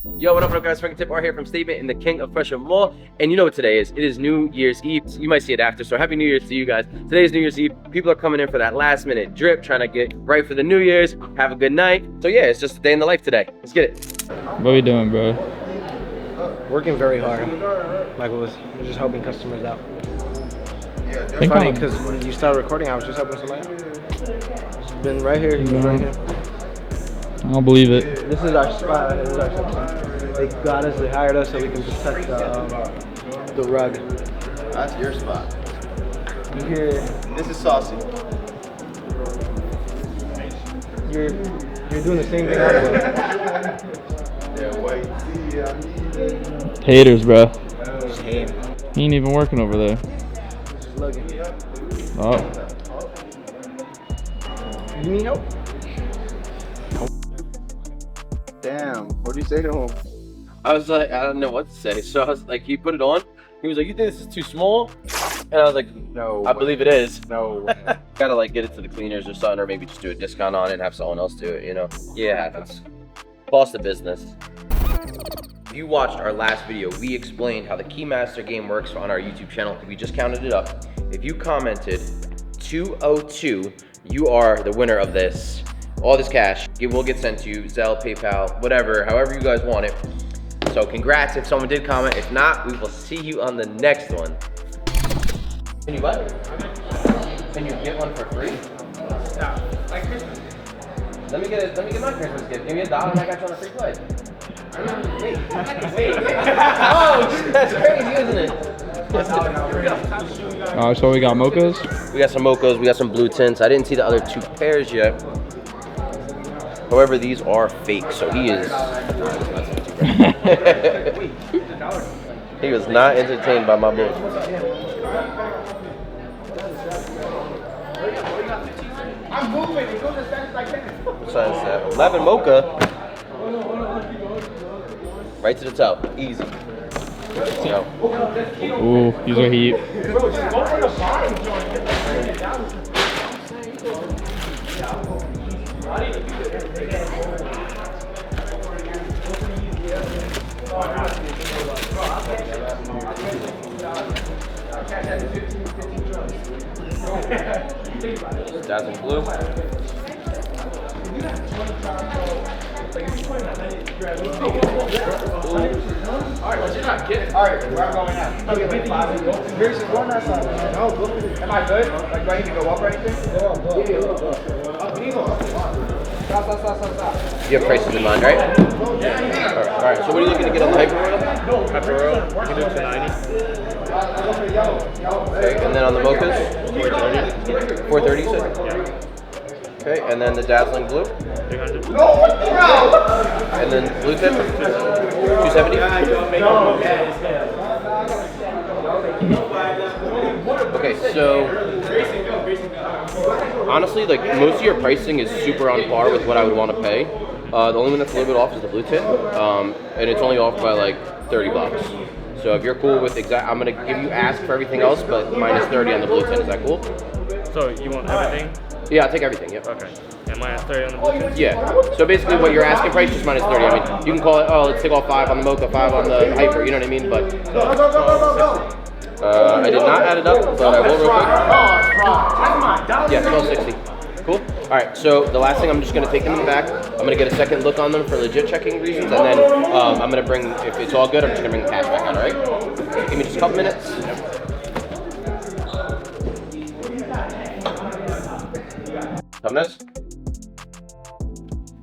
Yo, what up, guys? Frankie Type R here from Stvtement and the king of Fresheners Mall. And you know what today is? It is New Year's Eve. So you might see it after. So happy New Year's to you guys. Today is New Year's Eve. People are coming in for that last minute drip, trying to get right for the New Year's. Have a good night. So yeah, it's just a day in the life today. Let's get it. What are we doing, bro? Working very hard. Like we're just helping customers out. It's Funny because when you started recording, I was just helping somebody out. Been right here. Been right here. I don't believe it. This is our spot. This is our section. They got us. They hired us so we can protect the rug. That's your spot. You hear? This is Saucy. You're doing the same thing I'm doing. Haters, bro. Shame. He ain't even working over there. Just looking. Oh. You need help? Damn. What do you say to him? I was like, I don't know what to say. So I was like, he put it on. He was like, you think this is too small? And I was like, No. I believe it is. No. Gotta like get it to the cleaners or something, or maybe just do a discount on it and have someone else do it, you know? Yeah, it happens. Boss the business. If you watched our last video, we explained how the Keymaster game works on our YouTube channel. We just counted it up. If you commented 202, you are the winner of this. All this cash, it will get sent to you, Zelle, PayPal, whatever, however you guys want it. So congrats if someone did comment. If not, we will see you on the next one. Can you what? Can you get one for free? Yeah. Like Christmas. Let me get my Christmas gift. Give me $1 and I got you on a free play. Wait. Oh, that's crazy, isn't it? So we got mochas. We got some mochas, we got some blue tints. I didn't see the other two pairs yet. However, these are fake, so he is. He was not entertained by my book. I'm moving. It goes as fast as I can. What size is that? 11 mocha. Right to the toe. Easy. So, Ooh, these are heat. dazzling blue. Alright, but you're not getting. Alright, where I'm going now. Here's one last time. No, go. Am I good? Like, do I need to go up or anything? Go. Up, you go up. Stop. You have prices in mind, right? Alright, so what are you looking to get on the Hyper Royal? Hyper Royal, you can do 290. Okay, and then on the mochas? 430. 430 you said? Yeah. Okay, and then the dazzling blue? 300. And then blue tip? 270? Okay, so honestly, like most of your pricing is super on par with what I would want to pay. The only one that's a little bit off is the blue tint, and it's only off by like 30 bucks. So if you're cool with I'm gonna give you ask for everything else, but minus 30 on the blue tint. Is that cool? So you want everything? Yeah, I'll take everything. Yep. Okay. And minus 30 on the blue tint? Yeah. So basically, what you're asking price is minus 30. I mean, you can call it, oh, let's take off 5 on the mocha, 5 on the hyper. You know what I mean? But I did not add it up, but I will real quick. Yeah, 1260. Cool. All right. So the last thing, I'm just gonna take them in the back. I'm gonna get a second look on them for legit checking reasons, and then I'm gonna bring, if it's all good, I'm just gonna bring the cash back out. All right. So give me just a couple minutes. Couple minutes.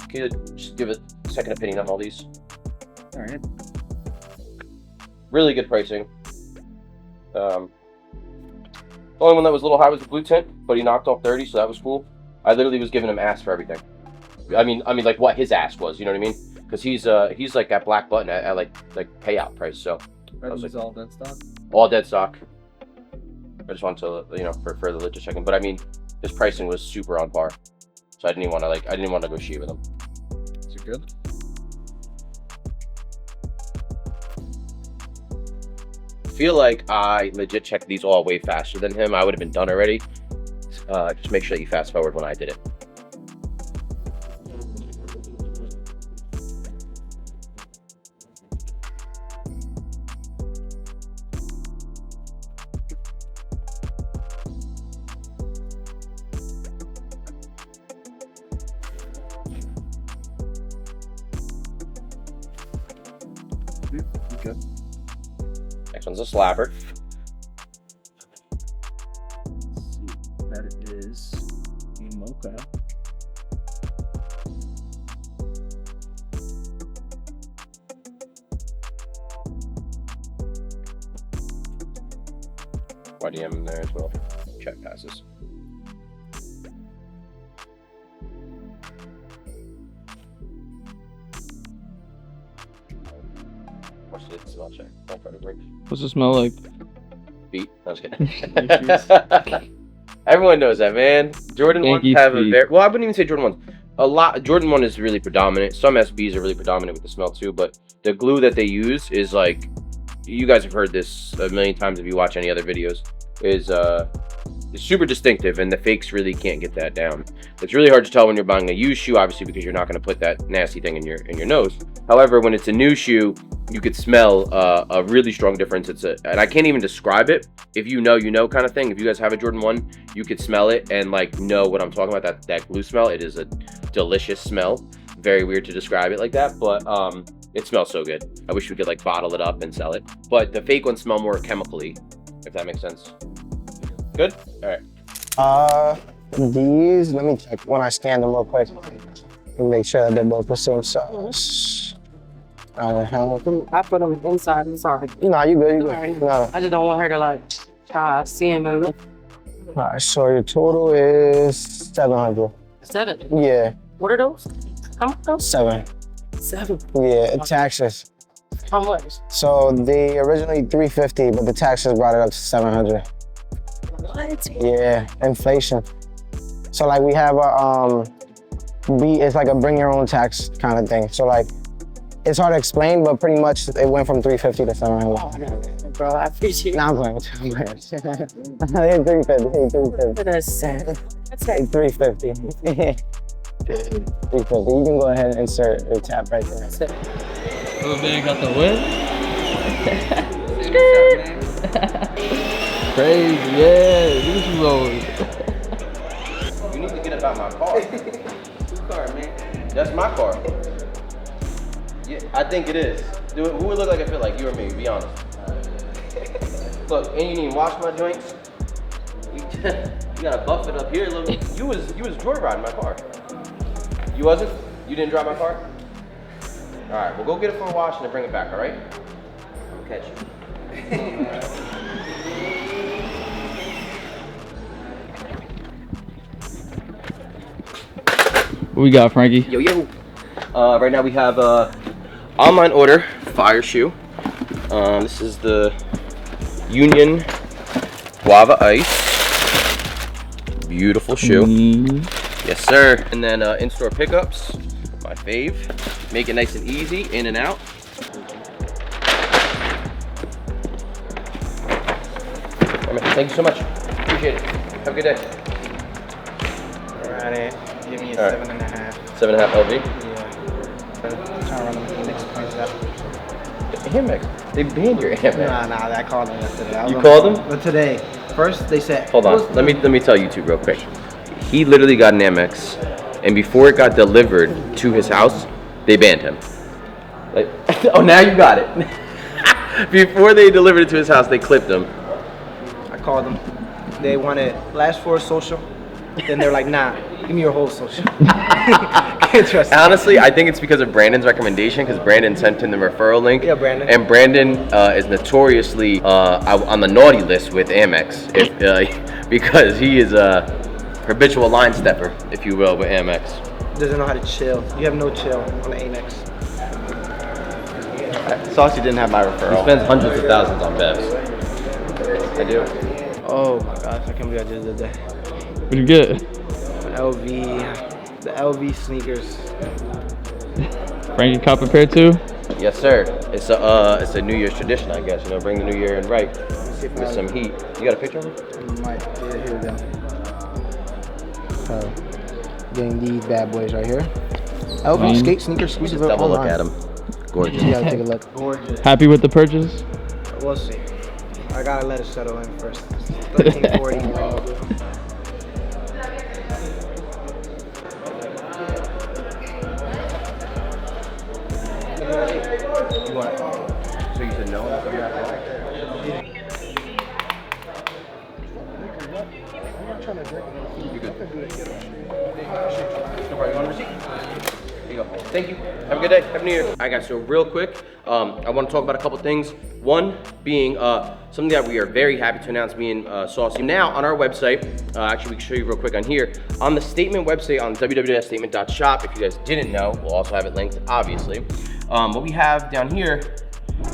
Can you just give a second opinion on all these? All right. Really good pricing. The only one that was a little high was the blue tint, but he knocked off 30, so that was cool. I literally was giving him ask for everything. I mean, like what his ask was, you know what I mean? Because he's like at black button at like payout price. So Are these all dead stock? all dead stock. I just wanted to, for further legit checking. But I mean, his pricing was super on par, so I didn't want to negotiate with him. Is it good? Feel like I legit checked these all way faster than him. I would have been done already. Just make sure that you fast forward when I did it. Good. Next one's a slapper. Let's see. That is a mocha. YDM in there as well. Check passes. Watch it smell check. Don't try to break. What's it smell like? Feet. I was kidding. Everyone knows that, man. Jordan Yankee 1s have a feet. very well. I wouldn't even say Jordan 1s. A lot. Jordan 1 is really predominant. Some SBs are really predominant with the smell too, but the glue that they use is like, you guys have heard this a million times if you watch any other videos. Is super distinctive, and the fakes really can't get that down. It's really hard to tell when you're buying a used shoe, obviously, because you're not going to put that nasty thing in your nose. However, when it's a new shoe, you could smell a really strong difference. And I can't even describe it. If you know, you know, kind of thing. If you guys have a Jordan 1, you could smell it and like know what I'm talking about. That glue smell. It is a delicious smell. Very weird to describe it like that, but it smells so good. I wish we could like bottle it up and sell it. But the fake ones smell more chemically, if that makes sense. Good? All right. These, let me check when I scan them real quick and make sure that they're both the same size. I put them inside. I'm sorry. No, you good, you good. Alright. No. I just don't want her to like try seeing them. Alright, so your total is 700. 7. Yeah, What are those? How much those? 7. 7. Yeah, taxes. How much? So they originally 350, but the taxes brought it up to 700. What? Yeah, inflation. So like we have a it's like a bring your own tax kind of thing. So like it's hard to explain, but pretty much it went from 350 to 700. Oh, no, bro, I appreciate it. Nah, I'm playing with you. I'm playing. 350. That's sad. That's sad. 350. 350. You can go ahead and insert your tap right there. That's it. Little man got the win. Crazy, yeah. This is always. You need to get about my car. Whose car, man? That's my car. Yeah, I think it is. Dude, who would look like it fit like you or me? Be honest. Look, and you didn't wash my joints. You gotta buff it up here a little bit. You was joyriding my car. You wasn't? You didn't drive my car? All right, well go get it for a wash and then bring it back. All right? I'll catch you. What we got, Frankie? Yo. Right now we have online order fire shoe. This is the Union Guava Ice. Beautiful shoe. Yes, sir. And then in-store pickups, my fave. Make it nice and easy, in and out. Thank you so much. Appreciate it. Have a good day. Alrighty, give me a All right. 7.5. 7.5 LV. Yeah. Trying to run them next points up. Amex. They banned your Amex. Nah, I called them yesterday. You called them? But today. First, they said. Hold on. Let me tell you two real quick. He literally got an Amex, and before it got delivered to his house, they banned him. Like, oh, now you got it. Before they delivered it to his house, they clipped him. I called them. They wanted last four social. Then they're like, nah, give me your whole social. Can't trust me. Honestly, I think it's because of Brandon's recommendation, because Brandon sent him the referral link. Yeah, Brandon. And Brandon is notoriously on the naughty list with Amex, because he is a habitual line stepper, if you will, with Amex. Doesn't know how to chill. You have no chill on the Amex. Saucy didn't have my He referral. spends hundreds of thousands on bevs. I do. Oh my gosh, I can't believe I just did that. What'd you get? The LV sneakers. Frankie cop a pair too? Yes, sir. It's a New Year's tradition, I guess. You know, bring the New Year in right with some heat. You got a picture of it? Might. Yeah, here we go. So, getting these bad boys right here. LV Clean. skate sneakers exclusive Double look online. at him. Gorgeous. You gotta take a look. Gorgeous. Happy with the purchase? We'll see. I gotta let it settle in first. 1340. What? Thank you. Have a good day. Happy New Year. All right, guys. So real quick, I want to talk about a couple things. One being something that we are very happy to announce. Me and Saucy now on our website. Actually, we can show you real quick on here on the Stvtement website on www.stvtement.shop. If you guys didn't know, we'll also have it linked, obviously. What we have down here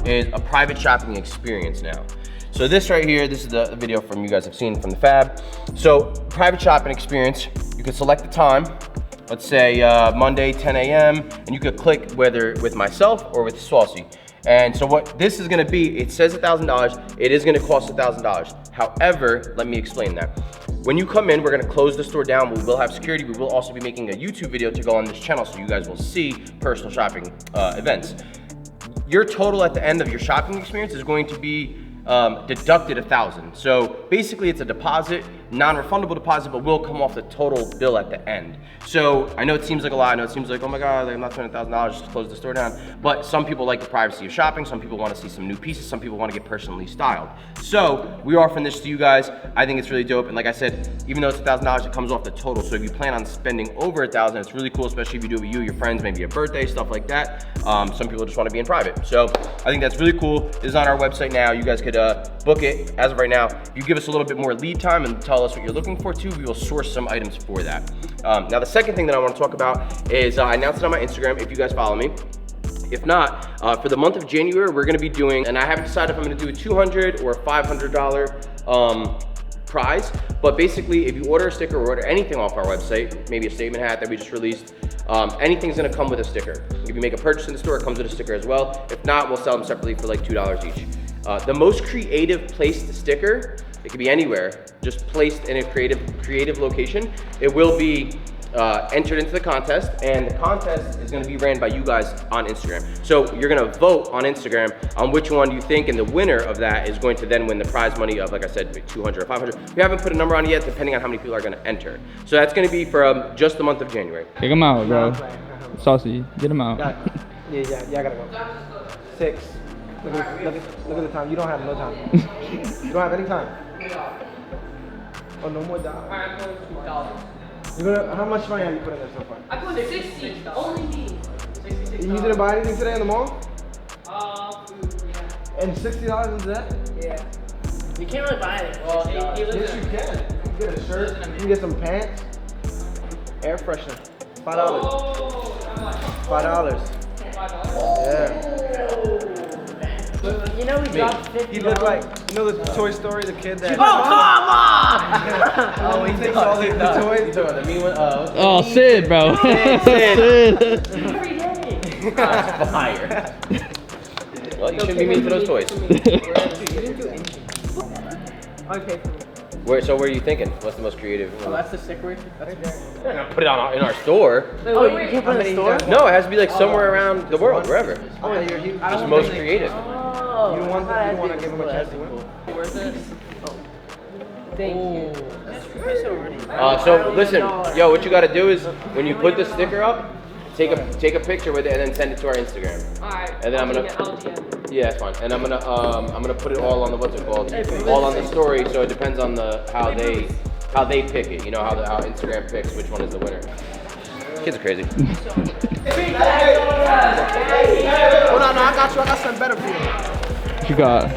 is a private shopping experience now. So this right here, this is the video from you guys have seen from the Fab. So private shopping experience, you can select the time, let's say Monday 10 a.m. and you could click whether with myself or with Saucy. And so what this is gonna be, it says $1,000, it is gonna cost $1,000. However, let me explain that. When you come in, we're gonna close the store down, we will have security, we will also be making a YouTube video to go on this channel so you guys will see personal shopping events. Your total at the end of your shopping experience is going to be deducted $1,000. So basically it's a deposit, non-refundable deposit, but will come off the total bill at the end. So I know it seems like a lot, I know it seems like, oh my God, like I'm not spending $1,000 just to close the store down. But some people like the privacy of shopping, some people want to see some new pieces, some people want to get personally styled. So we are offering this to you guys. I think it's really dope. And like I said, even though it's $1,000, it comes off the total. So if you plan on spending over $1,000, it's really cool, especially if you do it with you, your friends, maybe a birthday, stuff like that. Some people just want to be in private. So I think that's really cool. This is on our website now. You guys could book it as of right now. If you give us a little bit more lead time and tell us what you're looking for too, we will source some items for that. Now the second thing that I want to talk about is I announced it on my Instagram if you guys follow me. If not, for the month of January, we're gonna be doing, and I haven't decided if I'm gonna do a $200 or a $500 prize, but basically if you order a sticker or order anything off our website, maybe a statement hat that we just released, anything's gonna come with a sticker. If you make a purchase in the store, it comes with a sticker as well. If not, we'll sell them separately for like $2 each. The most creative placed sticker, it could be anywhere, just placed in a creative location. It will be entered into the contest, and the contest is going to be ran by you guys on Instagram. So you're going to vote on Instagram on which one you think, and the winner of that is going to then win the prize money of, like I said, 200 or 500. We haven't put a number on it yet, depending on how many people are going to enter. So that's going to be for just the month of January. Kick him out, bro. Saucy, get him out. Yeah, I gotta go. 6. Look at the time. You don't have no time. You don't have any time. Oh, no more time. How much money have you put in there so far? I put 60. Only me. 66. You didn't buy anything today in the mall? Food, yeah. And $60 into that? Yeah. You can't really buy anything. Well, yes, you can. You can get a shirt. You can get some pants. Air freshener. $5. Oh, $5. Yeah. You know we dropped 50. He looked like, you know the Toy Story, the kid that... Oh, come on! Oh, he takes all the toys. You talking about the mean one? Oh, Sid, bro. Sid. Every day. That's fire. Well, you shouldn't be mean to those toys. Okay. So where are you thinking? What's the most creative one? Oh, that's the sticker. That's great. We're gonna put it on in our store. Oh, you can't put it in the store? No, it has to be like somewhere around the world, wherever. Oh, you're huge. Just most creative. Oh. You don't want to give him a chance to win? Where's this? Oh. Thank you. So listen, yo, what you gotta do is when you put the sticker up, take a picture with it and then send it to our Instagram. Alright. And then I'm gonna. Yeah, that's fine. And I'm gonna put it all on the what's it called? All on the story. So it depends on the how they pick it. You know how Instagram picks which one is the winner. Kids are crazy. Hold on, no, I got something better for you. What you got?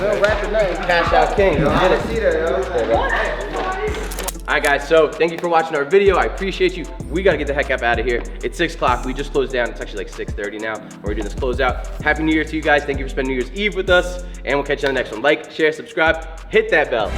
Little rapid name. Cash out king. I didn't see that, yo. Alright guys, so thank you for watching our video. I appreciate you. We gotta get the heck up out of here. It's 6 o'clock. We just closed down. It's actually like 6:30 now. We're doing this closeout. Happy New Year to you guys. Thank you for spending New Year's Eve with us. And we'll catch you on the next one. Like, share, subscribe, hit that bell.